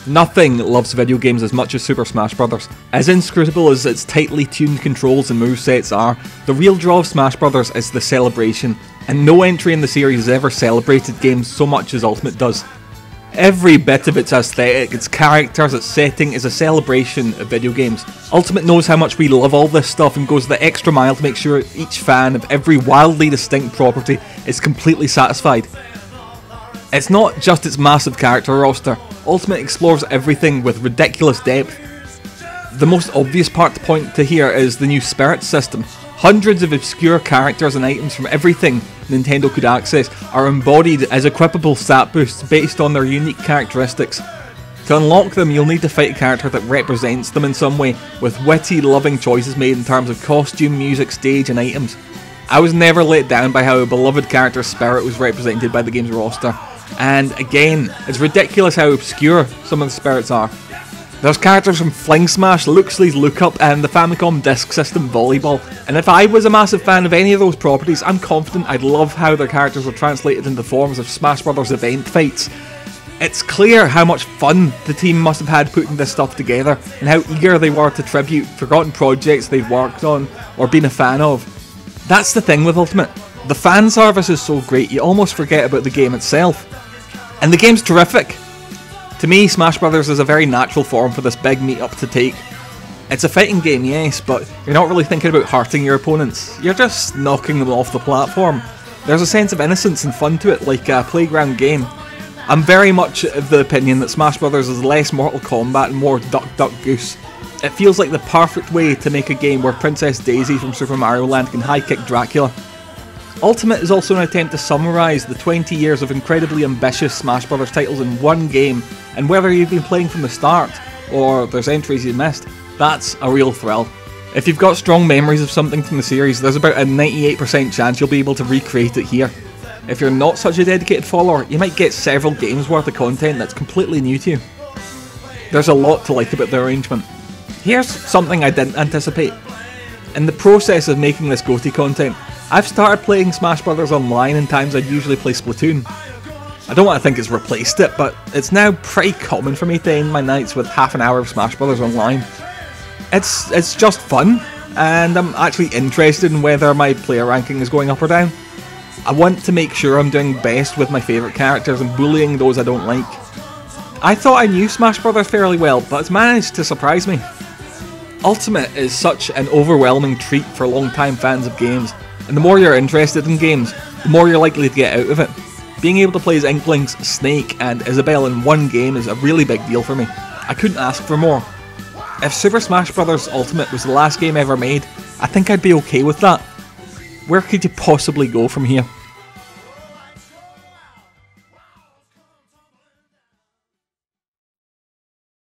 Nothing loves video games as much as Super Smash Bros. As inscrutable as its tightly tuned controls and movesets are, the real draw of Smash Bros. Is the celebration, and no entry in the series has ever celebrated games so much as Ultimate does. Every bit of its aesthetic, its characters, its setting is a celebration of video games. Ultimate knows how much we love all this stuff and goes the extra mile to make sure each fan of every wildly distinct property is completely satisfied. It's not just its massive character roster. Ultimate explores everything with ridiculous depth. The most obvious part to point to here is the new Spirit system. Hundreds of obscure characters and items from everything Nintendo could access are embodied as equipable stat boosts based on their unique characteristics. To unlock them, you'll need to fight a character that represents them in some way, with witty, loving choices made in terms of costume, music, stage and items. I was never let down by how a beloved character's spirit was represented by the game's roster. And again, it's ridiculous how obscure some of the spirits are. There's characters from Fling Smash, Luxley's Look Up, and the Famicom Disk System Volleyball, and if I was a massive fan of any of those properties, I'm confident I'd love how their characters were translated into the forms of Smash Bros. Event fights. It's clear how much fun the team must have had putting this stuff together, and how eager they were to tribute forgotten projects they've worked on or been a fan of. That's the thing with Ultimate. The fan service is so great you almost forget about the game itself. And the game's terrific. To me, Smash Bros. Is a very natural form for this big meet-up to take. It's a fighting game, yes, but you're not really thinking about hurting your opponents. You're just knocking them off the platform. There's a sense of innocence and fun to it, like a playground game. I'm very much of the opinion that Smash Bros. Is less Mortal Kombat and more Duck Duck Goose. It feels like the perfect way to make a game where Princess Daisy from Super Mario Land can high-kick Dracula. Ultimate is also an attempt to summarise the 20 years of incredibly ambitious Smash Bros. Titles in one game, and whether you've been playing from the start, or there's entries you missed, that's a real thrill. If you've got strong memories of something from the series, there's about a 98% chance you'll be able to recreate it here. If you're not such a dedicated follower, you might get several games worth of content that's completely new to you. There's a lot to like about the arrangement. Here's something I didn't anticipate. In the process of making this GOTY content, I've started playing Smash Bros. Online in times I'd usually play Splatoon. I don't want to think it's replaced it, but it's now pretty common for me to end my nights with half an hour of Smash Bros. Online. It's just fun, and I'm actually interested in whether my player ranking is going up or down. I want to make sure I'm doing best with my favourite characters and bullying those I don't like. I thought I knew Smash Bros. Fairly well, but it's managed to surprise me. Ultimate is such an overwhelming treat for long-time fans of games, and the more you're interested in games, the more you're likely to get out of it. Being able to play as Inklings, Snake and Isabelle in one game is a really big deal for me. I couldn't ask for more. If Super Smash Bros. Ultimate was the last game ever made, I think I'd be okay with that. Where could you possibly go from here?